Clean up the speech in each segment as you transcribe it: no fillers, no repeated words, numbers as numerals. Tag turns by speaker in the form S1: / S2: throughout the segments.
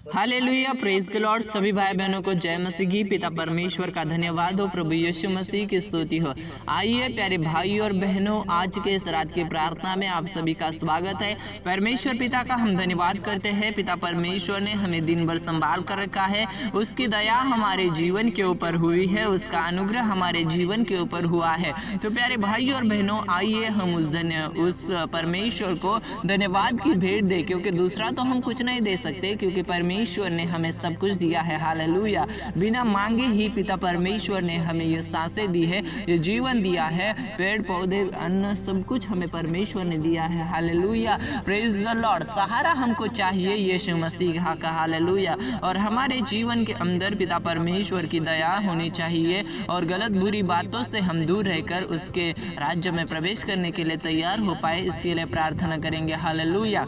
S1: Hallelujah, praise the Lord. सभी भाई बहनों को जय मसीह की। पिता परमेश्वर का धन्यवाद हो, प्रभु यीशु मसीह की स्तुति हो। आइए प्यारे भाई और बहनों, आज के इस रात की प्रार्थना में आप सभी का स्वागत है। परमेश्वर पिता का हम धन्यवाद करते हैं। पिता परमेश्वर ने हमें दिन भर संभाल कर रखा है, उसकी दया हमारे जीवन के ऊपर हुई है, उसका अनुग्रह हमारे जीवन के ऊपर हुआ है। तो प्यारे भाई और बहनों, आइए हम उस परमेश्वर को धन्यवाद की भेंट दें, क्योंकि दूसरा तो हम कुछ नहीं दे सकते, क्योंकि परमेश्वर ने हमें सब कुछ दिया है। हालेलुया, बिना मांगे ही पिता परमेश्वर ने हमें ये सांसें दी है, ये जीवन दिया है, पेड़ पौधे अन्न सब कुछ हमें परमेश्वर ने दिया है। Hallelujah, praise the lord. सहारा हमको चाहिए यीशु मसीह का। हालेलुया, और हमारे जीवन के अंदर पिता परमेश्वर की दया होनी चाहिए और गलत बुरी बातों से हम दूर रहकर उसके राज्य में प्रवेश करने के लिए तैयार हो पाए, इसके लिए प्रार्थना करेंगे। Hallelujah,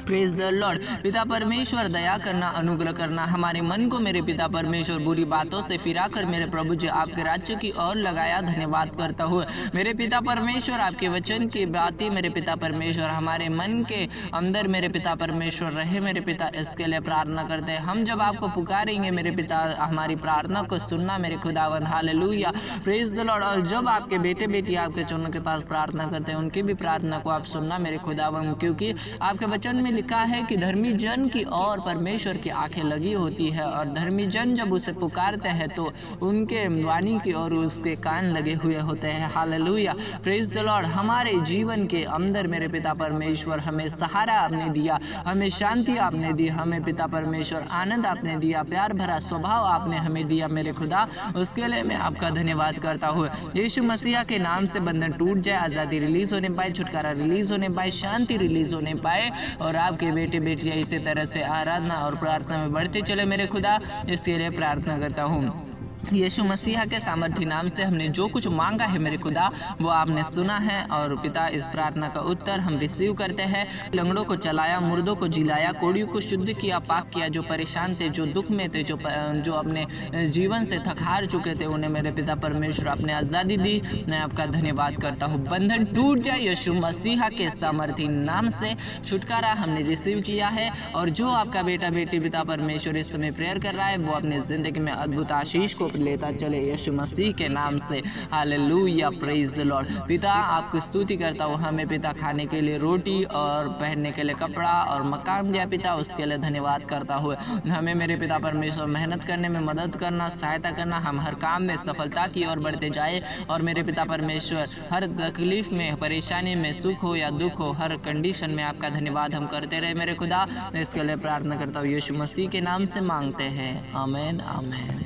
S1: praise the Lord. पिता परमेश्वर दया करना, अनुग्रह करना, हमारे मन को मेरे पिता परमेश्वर बुरी बातों से फिरा कर मेरे प्रभु जी आपके राज्य की ओर लगाया। धन्यवाद करता हूँ मेरे पिता परमेश्वर, आपके वचन की बातें मेरे पिता परमेश्वर हमारे मन के अंदर मेरे पिता परमेश्वर रहे। मेरे पिता, इसके लिए प्रार्थना करते हैं। हम जब आपको पुकारेंगे मेरे पिता, हमारी प्रार्थना को सुनना मेरे खुदावंद। Hallelujah, praise the Lord. और जब आपके बेटे बेटी आपके चरणों के पास प्रार्थना करते हैं, उनकी भी प्रार्थना को आप सुनना मेरे खुदावंद, क्योंकि आपके वचन में लिखा है कि धर्मी जन की ओर परमेश्वर की आंखें लगी होती है, और धर्मी जन जब उसे पुकारते हैं तो उनके वाणी की ओर उसके कान लगे हुए होते हैं। Hallelujah, praise the Lord. हमारे जीवन के अंदर मेरे पिता परमेश्वर हमें सहारा आपने दिया, हमें शांति आपने दी, हमें पिता परमेश्वर आनंद आपने दिया, प्यार भरा स्वभाव आपने हमें दिया मेरे खुदा, उसके लिए मैं आपका धन्यवाद करता हूँ। यीशु मसीह के नाम से बंधन टूट जाए, आज़ादी रिलीज होने पाए, छुटकारा रिलीज होने पाए, शांति रिलीज होने पाए, और आपके बेटे बेटियां इसी तरह से आराधना और प्रार्थना में बढ़ते चले मेरे खुदा, इसके लिए प्रार्थना करता हूँ। यीशु मसीह के सामर्थ्य नाम से हमने जो कुछ मांगा है मेरे खुदा, वो आपने सुना है, और पिता इस प्रार्थना का उत्तर हम रिसीव करते हैं। लंगड़ों को चलाया, मुर्दों को जिलाया, कोड़ियों को शुद्ध किया, पाक किया, जो परेशान थे, जो दुख में थे, जो अपने जीवन से थक हार चुके थे, उन्हें मेरे पिता परमेश्वर आपने आज़ादी दी। मैं आपका धन्यवाद करता हूँ। बंधन टूट जाए यीशु मसीह के सामर्थ्य नाम से, छुटकारा हमने रिसीव किया है, और जो आपका बेटा बेटी पिता परमेश्वर इस समय प्रेयर कर रहा है, वो अपनी जिंदगी में अद्भुत आशीष को लेता चले यीशु मसीह के नाम से। Hallelujah, praise the Lord. पिता, आपको स्तुति करता हूँ। हमें पिता खाने के लिए रोटी और पहनने के लिए कपड़ा और मकान दिया पिता, उसके लिए धन्यवाद करता हूँ। हमें मेरे पिता परमेश्वर मेहनत करने में मदद करना, सहायता करना, हम हर काम में सफलता की ओर बढ़ते जाए, और मेरे पिता परमेश्वर हर तकलीफ में, परेशानी में, सुख हो या दुख हो, हर कंडीशन में आपका धन्यवाद हम करते रहे मेरे खुदा। इसके लिए प्रार्थना करता हूँ, यीशु मसीह के नाम से मांगते हैं, आमीन आमीन।